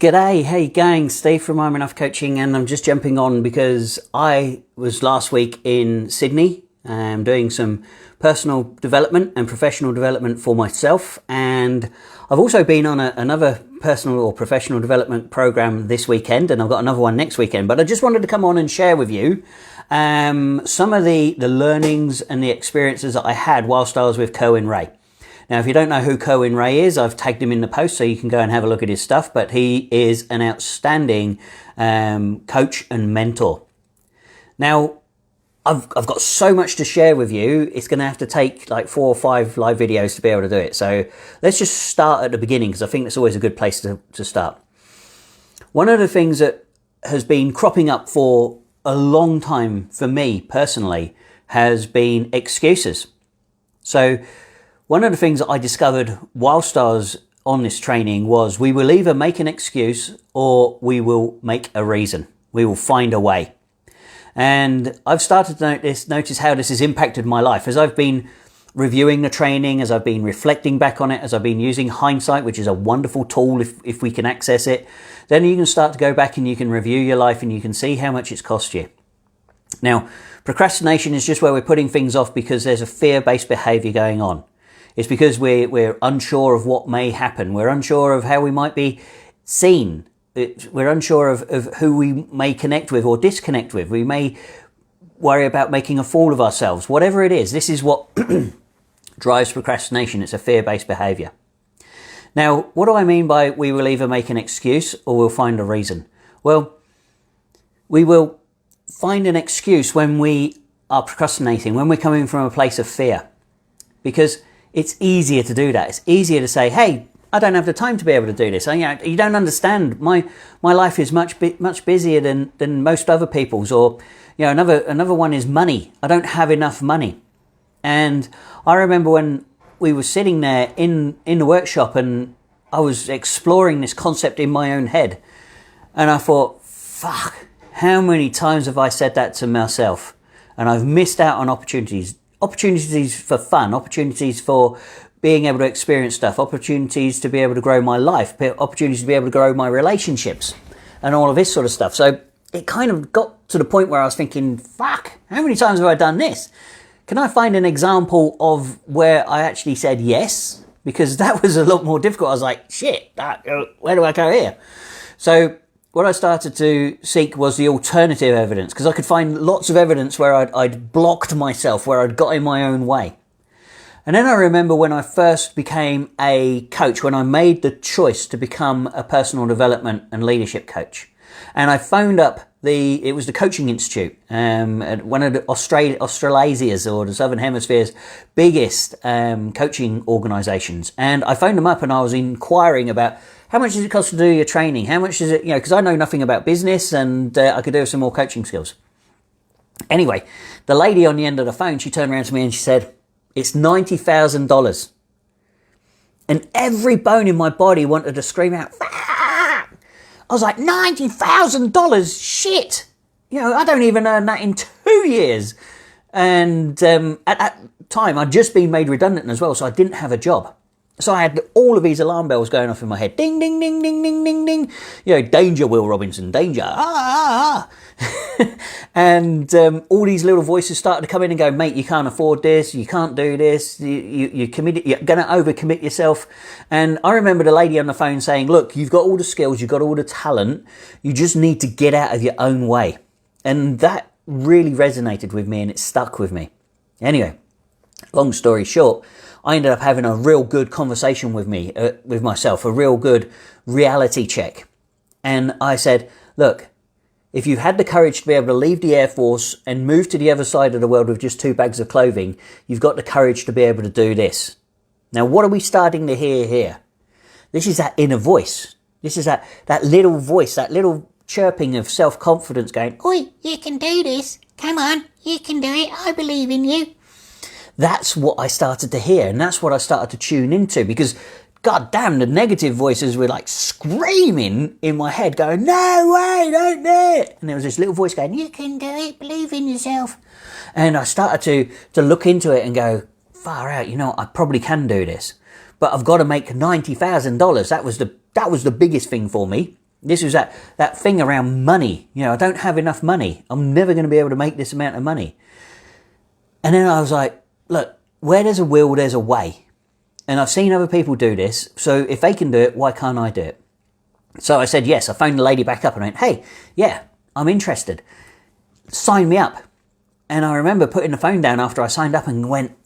G'day, hey gang, Steve from I'm Enough Coaching, and I'm just jumping on because I was last week in Sydney doing some personal development and professional development for myself, and I've also been on another personal or professional development program this weekend, and I've got another one next weekend, but I just wanted to come on and share with you some of the learnings and the experiences that I had whilst I was with Cohen Ray. Now, if you don't know who Cohen Ray is, I've tagged him in the post so you can go and have a look at his stuff, but he is an outstanding coach and mentor. Now, I've got so much to share with you, it's going to have to take like 4 or 5 live videos to be able to do it. So let's just start at the beginning, because I think that's always a good place to start. One of the things that has been cropping up for a long time for me personally has been excuses. So one of the things that I discovered whilst I was on this training was we will either make an excuse or we will make a reason. We will find a way. And I've started to notice how this has impacted my life. As I've been reviewing the training, as I've been reflecting back on it, as I've been using hindsight, which is a wonderful tool if we can access it, then you can start to go back and you can review your life and you can see how much it's cost you. Now, procrastination is just where we're putting things off because there's a fear-based behavior going on. It's because we're unsure of what may happen. We're unsure of how we might be seen. We're unsure of who we may connect with or disconnect with. We may worry about making a fool of ourselves. Whatever it is, this is what drives procrastination. It's a fear-based behavior. Now, what do I mean by we will either make an excuse or we'll find a reason? Well, we will find an excuse when we are procrastinating, when we're coming from a place of fear. Because it's easier to do that. It's easier to say, hey, I don't have the time to be able to do this. You don't understand. My life is much busier than most other people's. Or, another one is money. I don't have enough money. And I remember when we were sitting there in the workshop and I was exploring this concept in my own head. And I thought, fuck, how many times have I said that to myself? And I've missed out on opportunities for fun, opportunities for being able to experience stuff, opportunities to be able to grow my life, opportunities to be able to grow my relationships and all of this sort of stuff. So it kind of got to the point where I was thinking, fuck, how many times have I done this? Can I find an example of where I actually said yes? Because that was a lot more difficult. I was like, shit, where do I go here? So what I started to seek was the alternative evidence, because I could find lots of evidence where I'd blocked myself, where I'd got in my own way. And then I remember when I first became a coach, when I made the choice to become a personal development and leadership coach. And I phoned up it was the Coaching Institute, at one of the Australasia's or the Southern Hemisphere's biggest coaching organisations. And I phoned them up and I was inquiring about how much does it cost to do your training? How much is it, because I know nothing about business and I could do some more coaching skills. Anyway, the lady on the end of the phone, she turned around to me and she said, it's $90,000. And every bone in my body wanted to scream out, ah! I was like, $90,000? Shit! I don't even earn that in 2 years. And at that time, I'd just been made redundant as well, so I didn't have a job. So I had all of these alarm bells going off in my head. Ding, ding, ding, ding, ding, ding, ding. Danger, Will Robinson, danger. Ah, ah, ah. And all these little voices started to come in and go, mate, you can't afford this. You can't do this. You're going to overcommit yourself. And I remember the lady on the phone saying, look, you've got all the skills. You've got all the talent. You just need to get out of your own way. And that really resonated with me and it stuck with me. Anyway, long story short, I ended up having a real good conversation with myself, a real good reality check. And I said, look, if you had the courage to be able to leave the Air Force and move to the other side of the world with just 2 bags of clothing, you've got the courage to be able to do this. Now, what are we starting to hear here? This is that inner voice. This is that little voice, that little chirping of self-confidence going, oi, you can do this. Come on, you can do it. I believe in you. That's what I started to hear, and that's what I started to tune into, because god damn, the negative voices were like screaming in my head going, no way, don't do it. And there was this little voice going, you can do it, believe in yourself. And I started to look into it and go, far out, I probably can do this. But I've got to make $90,000. That was the biggest thing for me. This was that thing around money. I don't have enough money. I'm never going to be able to make this amount of money. And then I was like, look, where there's a will, there's a way. And I've seen other people do this. So if they can do it, why can't I do it? So I said, yes. I phoned the lady back up and went, hey, yeah, I'm interested. Sign me up. And I remember putting the phone down after I signed up and went,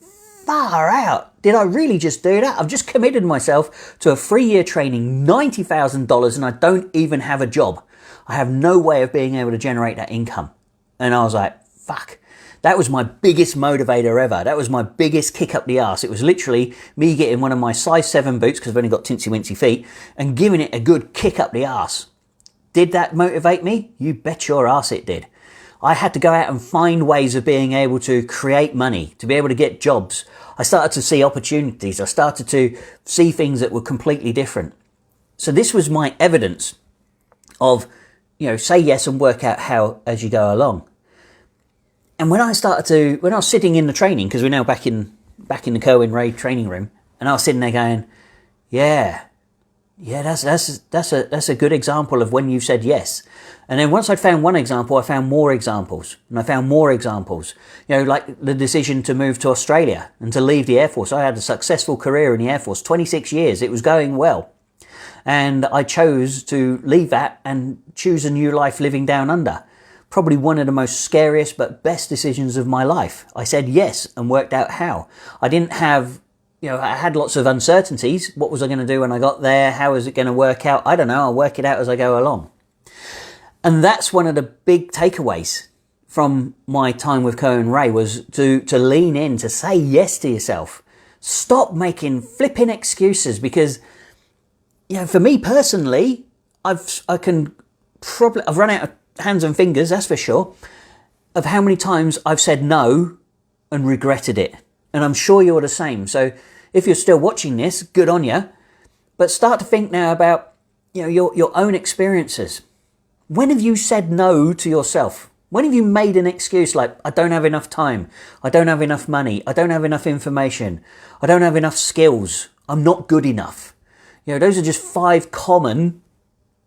far out. Did I really just do that? I've just committed myself to a 3-year training, $90,000, and I don't even have a job. I have no way of being able to generate that income. And I was like, fuck. That was my biggest motivator ever. That was my biggest kick up the arse. It was literally me getting one of my size 7 boots, because I've only got tinsy wincy feet, and giving it a good kick up the arse. Did that motivate me? You bet your arse it did. I had to go out and find ways of being able to create money, to be able to get jobs. I started to see opportunities. I started to see things that were completely different. So this was my evidence of, say yes and work out how as you go along. And when I was sitting in the training, because we're now back in the Kerwin Ray training room, and I was sitting there going, yeah, that's a good example of when you said yes. And then once I'd found one example, I found more examples, and I found more examples. Like the decision to move to Australia and to leave the Air Force. I had a successful career in the Air Force, 26 years. It was going well. And I chose to leave that and choose a new life living down under. Probably one of the most scariest but best decisions of my life. I said yes and worked out how. I didn't have, I had lots of uncertainties. What was I going to do when I got there? How is it going to work out? I don't know. I'll work it out as I go along. And that's one of the big takeaways from my time with Kerwin Ray, was to lean in, to say yes to yourself. Stop making flipping excuses, because, for me personally, I've run out of hands and fingers, that's for sure, of how many times I've said no and regretted it. And I'm sure you're the same. So if you're still watching this, good on you. But start to think now about, your own experiences. When have you said no to yourself? When have you made an excuse like, I don't have enough time, I don't have enough money, I don't have enough information, I don't have enough skills, I'm not good enough? Those are just 5 common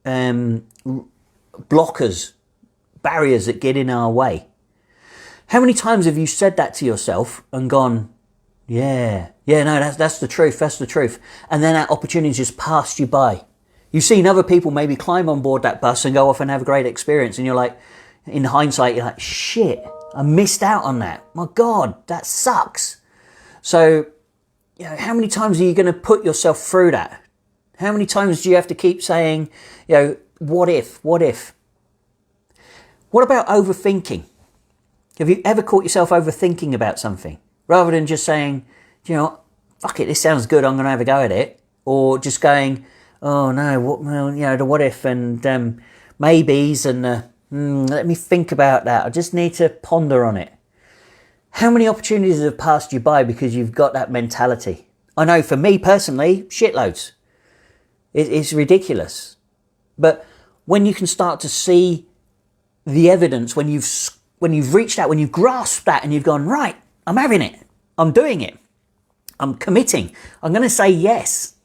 blockers, barriers that get in our way. How many times have you said that to yourself and gone, no, that's the truth, and then that opportunity just passed you by? You've seen other people maybe climb on board that bus and go off and have a great experience, and you're like, in hindsight, you're like, shit, I missed out on that. My God, that sucks. So, how many times are you going to put yourself through that? How many times do you have to keep saying, what if? What about overthinking? Have you ever caught yourself overthinking about something? Rather than just saying, fuck it, this sounds good, I'm going to have a go at it. Or just going, oh no, the what if and maybes and let me think about that. I just need to ponder on it. How many opportunities have passed you by because you've got that mentality? I know for me personally, shitloads. It's ridiculous. But when you can start to see the evidence, when you've reached out, when you've grasped that and you've gone, right, I'm having it, I'm doing it, I'm committing, I'm going to say yes.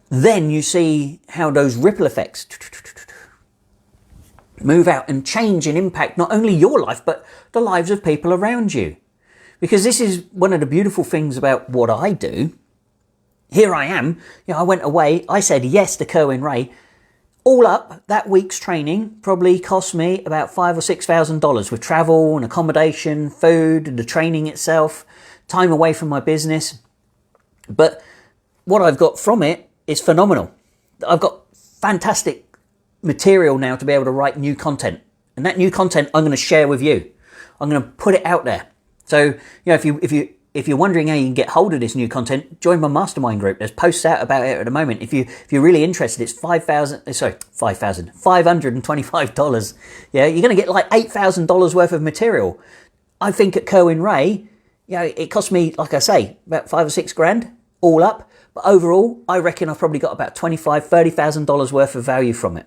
Then you see how those ripple effects move out and change and impact not only your life, but the lives of people around you. Because this is one of the beautiful things about what I do. Here I am, I went away, I said yes to Kerwin Ray. All up, that week's training probably cost me about $5,000 or $6,000 with travel and accommodation, food, the training itself, time away from my business. But what I've got from it is phenomenal. I've got fantastic material now to be able to write new content. And that new content I'm going to share with you. I'm going to put it out there. So, if you're wondering how you can get hold of this new content, join my mastermind group. There's posts out about it at the moment. If you're really interested, it's $525. Yeah, you're going to get like $8,000 worth of material. I think at Kerwin Ray, it cost me, like I say, about $5,000 or $6,000 all up. But overall, I reckon I've probably got about $25,000, $30,000 worth of value from it.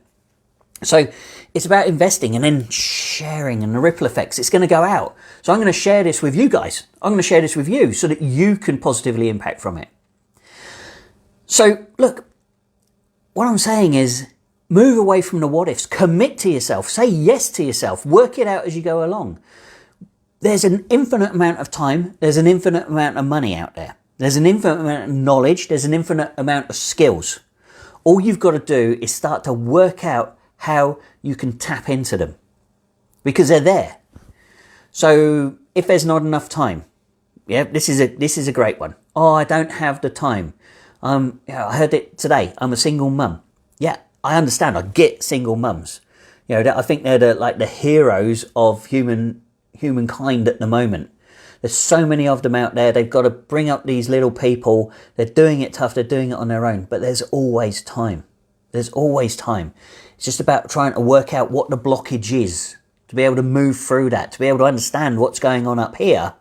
So it's about investing and then sharing and the ripple effects. It's going to go out. So I'm going to share this with you guys. I'm going to share this with you so that you can positively impact from it. So look, what I'm saying is Move away from the what ifs. Commit to yourself. Say yes to yourself. Work it out as you go along. There's an infinite amount of time. There's an infinite amount of money out there. There's an infinite amount of knowledge. There's an infinite amount of skills. All you've got to do is start to work out how you can tap into them, because they're there. So if there's not enough time, yeah, this is a great one. Oh, I don't have the time. I heard it today. I'm a single mum. Yeah, I understand. I get single mums. I think they're the heroes of humankind at the moment. There's so many of them out there. They've got to bring up these little people. They're doing it tough. They're doing it on their own. But there's always time. There's always time. It's just about trying to work out what the blockage is, to be able to move through that, to be able to understand what's going on up here,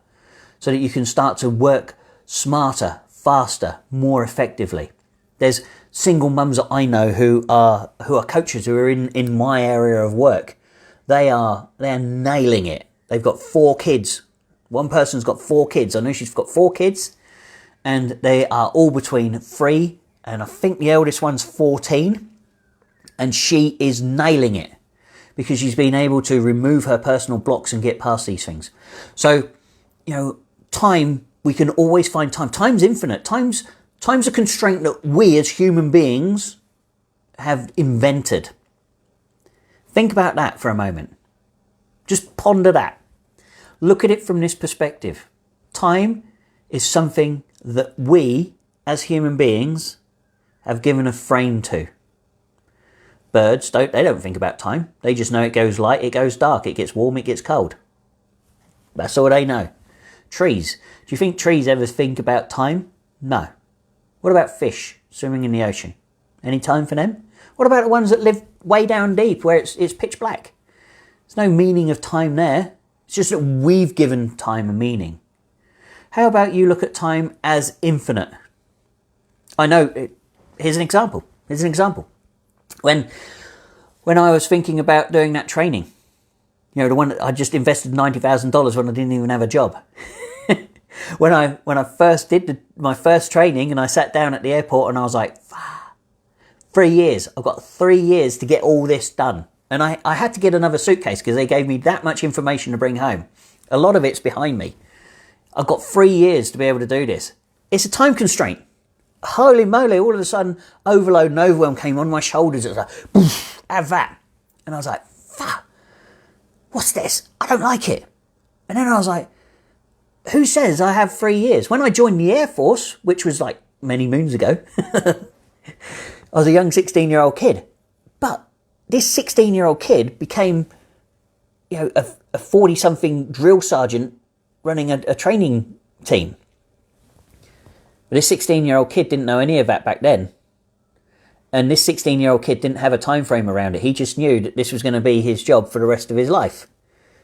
so that you can start to work smarter, faster, more effectively. There's single mums that I know who are coaches, who are in my area of work. They're nailing it. They've got 4 kids. One person's got 4 kids. I know she's got 4 kids, and they are all between 3 and I think the eldest one's 14, and she is nailing it because she's been able to remove her personal blocks and get past these things. So, time, we can always find time. Time's infinite. Time's a constraint that we as human beings have invented. Think about that for a moment. Just ponder that. Look at it from this perspective. Time is something that we, as human beings, have given a frame to. Birds, they don't think about time. They just know it goes light, it goes dark, it gets warm, it gets cold. That's all they know. Trees. Do you think trees ever think about time? No. What about fish swimming in the ocean? Any time for them? What about the ones that live way down deep where it's pitch black? There's no meaning of time there. It's just that we've given time a meaning. How about you look at time as infinite? I know, here's an example. When I was thinking about doing that training, the one that I just invested $90,000 when I didn't even have a job. When I first did my first training, and I sat down at the airport and I was like, 3 years. I've got 3 years to get all this done. And I had to get another suitcase because they gave me that much information to bring home. A lot of it's behind me. I've got 3 years to be able to do this. It's a time constraint. Holy moly, all of a sudden, overload and overwhelm came on my shoulders. It was like, poof, have that. And I was like, fuck, what's this? I don't like it. And then I was like, who says I have 3 years? When I joined the Air Force, which was like many moons ago, I was a young 16-year-old kid. But this 16-year-old kid became, a 40-something drill sergeant running a training team. But this 16-year-old kid didn't know any of that back then. And this 16-year-old kid didn't have a time frame around it. He just knew that this was going to be his job for the rest of his life.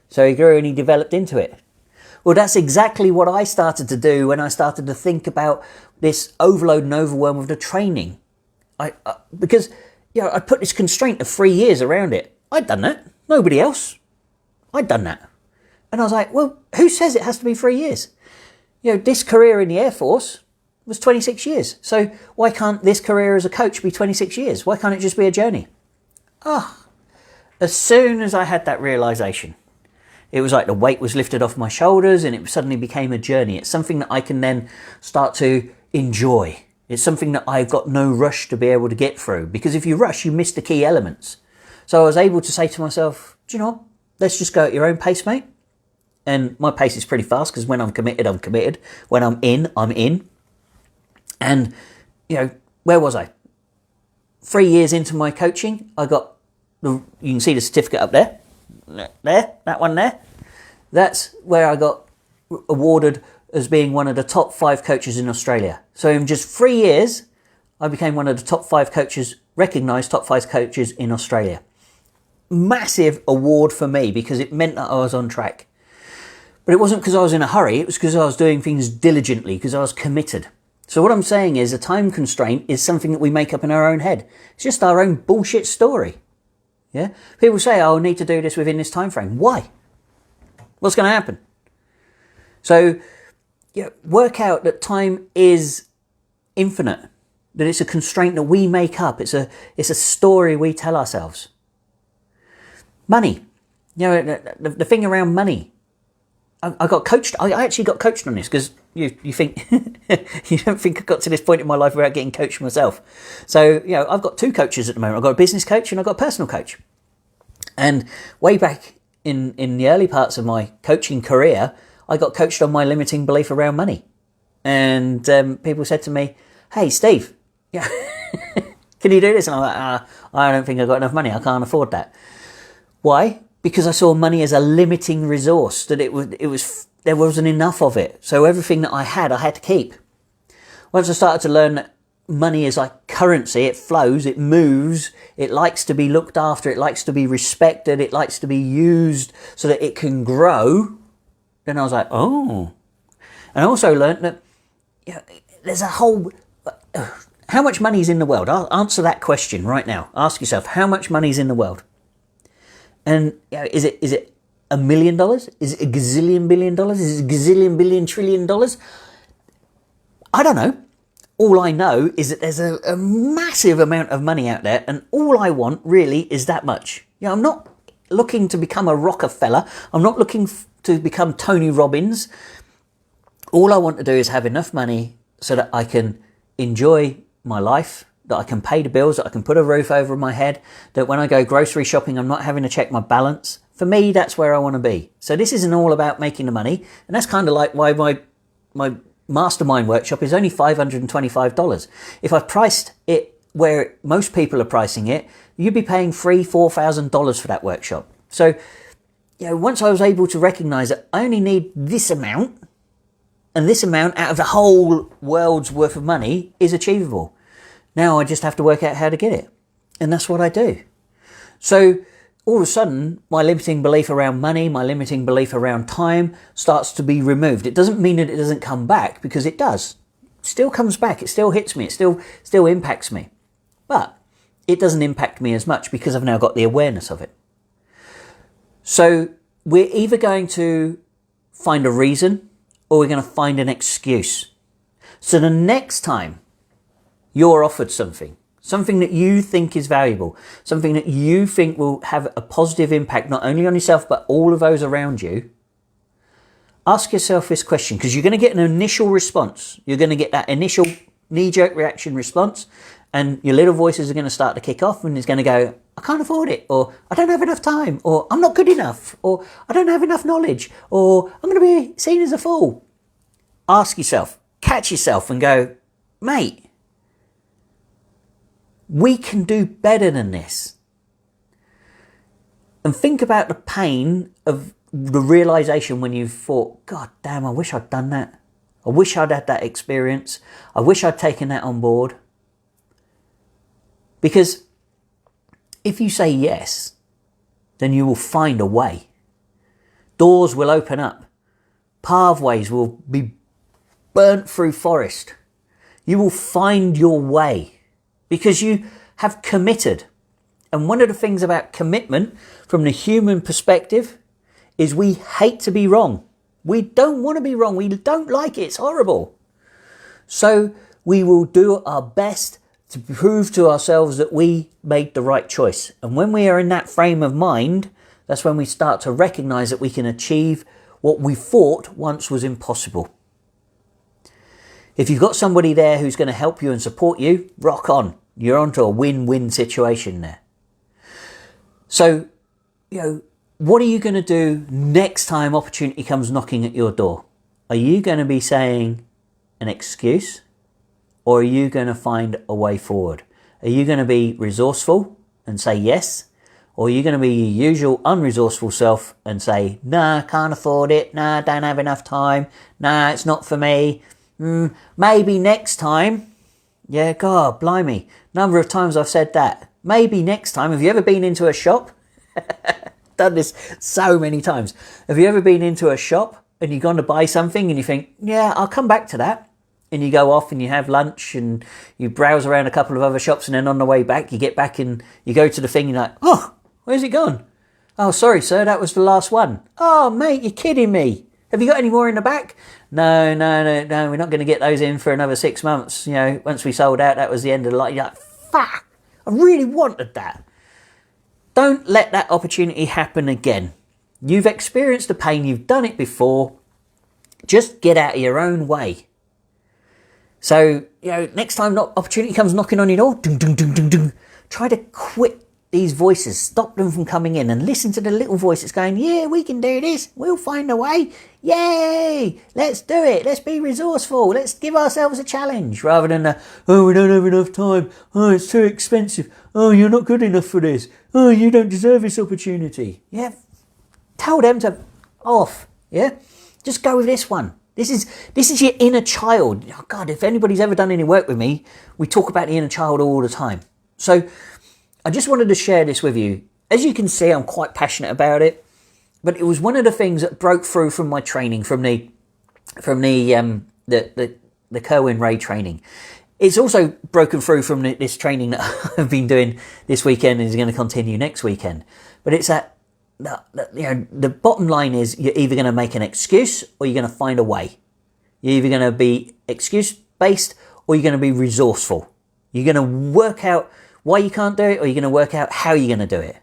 So he grew and he developed into it. Well, that's exactly what I started to do when I started to think about this overload and overwhelm of the training. Because I put this constraint of 3 years around it. I'd done that. Nobody else. I'd done that. And I was like, well, who says it has to be 3 years? This career in the Air Force was 26 years. So why can't this career as a coach be 26 years? Why can't it just be a journey? As soon as I had that realization, it was like the weight was lifted off my shoulders and it suddenly became a journey. It's something that I can then start to enjoy. It's something that I've got no rush to be able to get through, because if you rush, you miss the key elements. So I was able to say to myself, do you know what? Let's just go at your own pace, mate. And my pace is pretty fast, because when I'm committed, I'm committed. When I'm in. And, where was I? 3 years into my coaching, I got, you can see the certificate up there. There, that one there. That's where I got awarded as being one of the top 5 coaches in Australia. So in just 3 years, I became one of the top 5 coaches, recognised top 5 coaches in Australia. Massive award for me, because it meant that I was on track. But it wasn't because I was in a hurry, it was because I was doing things diligently, because I was committed. So what I'm saying is a time constraint is something that we make up in our own head. It's just our own bullshit story. Yeah? People say, I need to do this within this time frame. Why? What's going to happen? So, work out that time is infinite. that it's a constraint that we make up. It's a story we tell ourselves. Money. You know, the thing around money. I got coached. I actually got coached on this because you think you don't think I got to this point in my life without getting coached myself. So, you know, I've got 2 coaches at the moment. I've got a business coach and I've got a personal coach. And way back in the early parts of my coaching career, I got coached on my limiting belief around money. And people said to me, "Hey, Steve, yeah, can you do this?" And I'm like, I don't think I've got enough money. I can't afford that. Why? Because I saw money as a limiting resource, that there wasn't enough of it. So everything that I had to keep. Once I started to learn that money is like currency, it flows, it moves, it likes to be looked after, it likes to be respected, it likes to be used so that it can grow, then I was like, oh. And I also learned that, you know, there's a whole... How much money is in the world? I'll answer that question right now. Ask yourself, how much money is in the world? And you know, is it $1 million? Is it a gazillion billion dollars? Is it a gazillion billion trillion dollars? I don't know. All I know is that there's a massive amount of money out there, and all I want really is that much. You know, I'm not looking to become a Rockefeller. I'm not looking to become Tony Robbins. All I want to do is have enough money so that I can enjoy my life, that I can pay the bills, that I can put a roof over my head, that when I go grocery shopping, I'm not having to check my balance. For me, that's where I want to be. So this isn't all about making the money. And that's kind of like why my mastermind workshop is only $525. If I priced it where most people are pricing it, you'd be paying $3,000-$4,000 for that workshop. So, you know, once I was able to recognize that I only need this amount, and this amount out of the whole world's worth of money is achievable. Now I just have to work out how to get it. And that's what I do. So all of a sudden, my limiting belief around money, my limiting belief around time starts to be removed. It doesn't mean that it doesn't come back, because it does. It still comes back. It still hits me. It still impacts me. But it doesn't impact me as much because I've now got the awareness of it. So we're either going to find a reason or we're going to find an excuse. So the next time you're offered something that you think is valuable, something that you think will have a positive impact not only on yourself but all of those around you, ask yourself this question, because you're going to get an initial response. You're going to get that initial knee-jerk reaction response, and your little voices are going to start to kick off, and it's going to go, I can't afford it, or I don't have enough time, or I'm not good enough, or I don't have enough knowledge, or I'm going to be seen as a fool. Ask yourself, catch yourself and go, mate, we can do better than this. And think about the pain of the realization when you've thought, God damn, I wish I'd done that. I wish I'd had that experience. I wish I'd taken that on board. Because if you say yes, then you will find a way. Doors will open up. Pathways will be burnt through forest. You will find your way because you have committed. And one of the things about commitment from the human perspective is we hate to be wrong. We don't want to be wrong. We don't like it. It's horrible. So we will do our best to prove to ourselves that we made the right choice. And when we are in that frame of mind, that's when we start to recognize that we can achieve what we thought once was impossible. If you've got somebody there who's going to help you and support you, rock on. You're onto a win-win situation there. So, what are you going to do next time opportunity comes knocking at your door? Are you going to be saying an excuse? Or are you going to find a way forward? Are you going to be resourceful and say yes? Or are you going to be your usual unresourceful self and say, nah, can't afford it. Nah, don't have enough time. Nah, it's not for me. Maybe next time. Yeah, God, blimey. Number of times I've said that. Maybe next time. Have you ever been into a shop? Done this so many times. Have you ever been into a shop and you've gone to buy something and you think, yeah, I'll come back to that. And you go off and you have lunch and you browse around a couple of other shops, and then on the way back, you get back and you go to the thing and you're like, oh, where's it gone? Oh, sorry, sir, that was the last one. Oh, mate, you're kidding me. Have you got any more in the back? No, we're not going to get those in for another 6 months. Once we sold out, that was the end of the line. You're like, fuck, I really wanted that. Don't let that opportunity happen again. You've experienced the pain, you've done it before. Just get out of your own way. So, next time opportunity comes knocking on your door, ding, ding, ding, ding, ding, try to quit these voices, stop them from coming in, and listen to the little voice that's going, yeah, we can do this, we'll find a way, yay, let's do it, let's be resourceful, let's give ourselves a challenge, rather than we don't have enough time, it's too expensive, you're not good enough for this, you don't deserve this opportunity. Yeah, tell them to off. Yeah, just go with this one. This is your inner child. Oh God, if anybody's ever done any work with me, we talk about the inner child all the time. So I just wanted to share this with you. As you can see, I'm quite passionate about it, but it was one of the things that broke through from my training, from the Kerwin Ray training. It's also broken through from this training that I've been doing this weekend and is going to continue next weekend. But it's the bottom line is you're either going to make an excuse or you're going to find a way. You're either going to be excuse-based or you're going to be resourceful. You're going to work out why you can't do it, or you're going to work out how you're going to do it.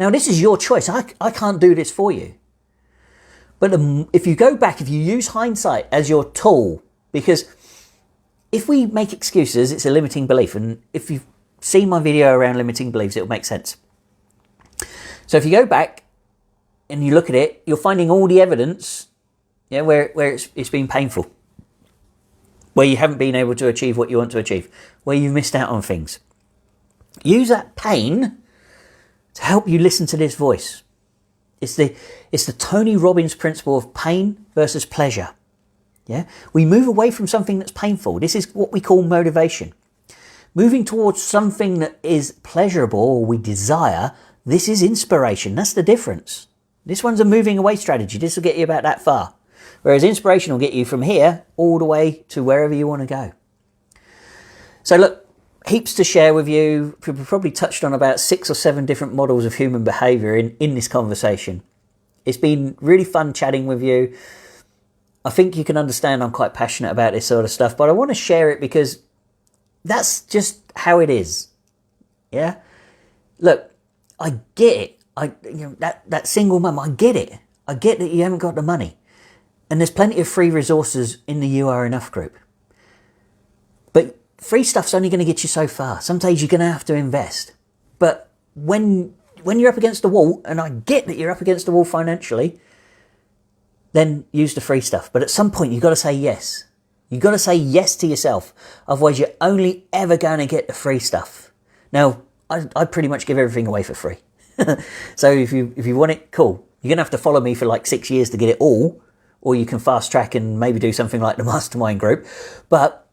Now, this is your choice. I can't do this for you. But if you go back, if you use hindsight as your tool, because if we make excuses, it's a limiting belief. And if you've seen my video around limiting beliefs, it'll make sense. So if you go back and you look at it, you're finding all the evidence, where it's been painful, where you haven't been able to achieve what you want to achieve, where you've missed out on things. Use that pain to help you listen to this voice. It's the Tony Robbins principle of pain versus pleasure. Yeah, we move away from something that's painful. This is what we call motivation. Moving towards something that is pleasurable or we desire. This is inspiration. That's the difference. This one's a moving away strategy. This will get you about that far. Whereas inspiration will get you from here all the way to wherever you want to go. So look, heaps to share with you. We've probably touched on about 6 or 7 different models of human behaviour in this conversation. It's been really fun chatting with you. I think you can understand I'm quite passionate about this sort of stuff, but I want to share it because that's just how it is. Yeah? Look, I get it. That single mum, I get it. I get that you haven't got the money. And there's plenty of free resources in the You Are Enough group. But free stuff's only going to get you so far. Some days you're going to have to invest. But when you're up against the wall, and I get that you're up against the wall financially, then use the free stuff. But at some point you've got to say yes. You've got to say yes to yourself. Otherwise you're only ever going to get the free stuff. Now, I pretty much give everything away for free. So if you want it, cool. You're going to have to follow me for like 6 years to get it all. Or you can fast track and maybe do something like the mastermind group. But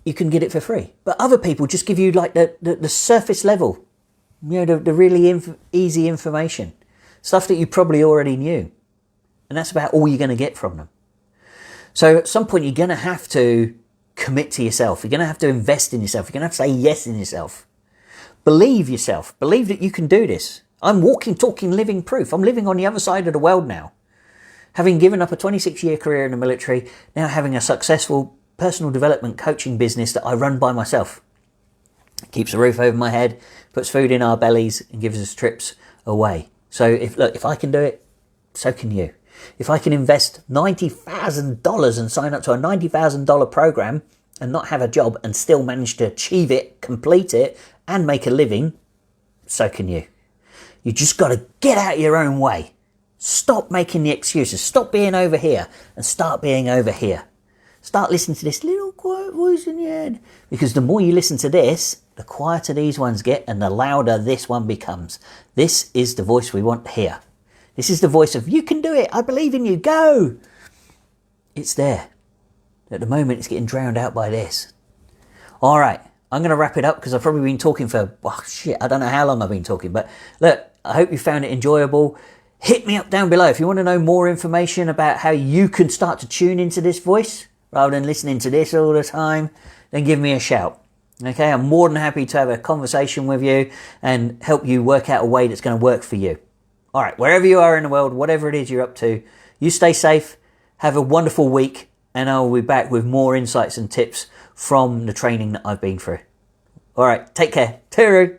you can get it for free. But other people just give you like the surface level. The really easy information. Stuff that you probably already knew. And that's about all you're going to get from them. So at some point you're going to have to commit to yourself. You're going to have to invest in yourself. You're going to have to say yes in yourself. Believe yourself. Believe that you can do this. I'm walking, talking, living proof. I'm living on the other side of the world now. Having given up a 26-year career in the military, now having a successful personal development coaching business that I run by myself. It keeps a roof over my head, puts food in our bellies and gives us trips away. So if I can do it, so can you. If I can invest $90,000 and sign up to a $90,000 program and not have a job and still manage to achieve it, complete it and make a living, so can you. You just got to get out of your own way. Stop making the excuses. Stop being over here and start being over here. Start listening to this little quiet voice in your head. Because the more you listen to this, the quieter these ones get and the louder this one becomes. This is the voice we want to hear. This is the voice of, you can do it. I believe in you. Go. It's there. At the moment, it's getting drowned out by this. All right. I'm going to wrap it up because I've probably been talking for, I don't know how long I've been talking. But look, I hope you found it enjoyable. Hit me up down below if you want to know more information about how you can start to tune into this voice rather than listening to this all the time. Then give me a shout. Okay, I'm more than happy to have a conversation with you and help you work out a way that's going to work for you. All right, wherever you are in the world, whatever it is you're up to, you stay safe Have a wonderful week, and I'll be back with more insights and tips from the training that I've been through. All right, take care. Toodaloo.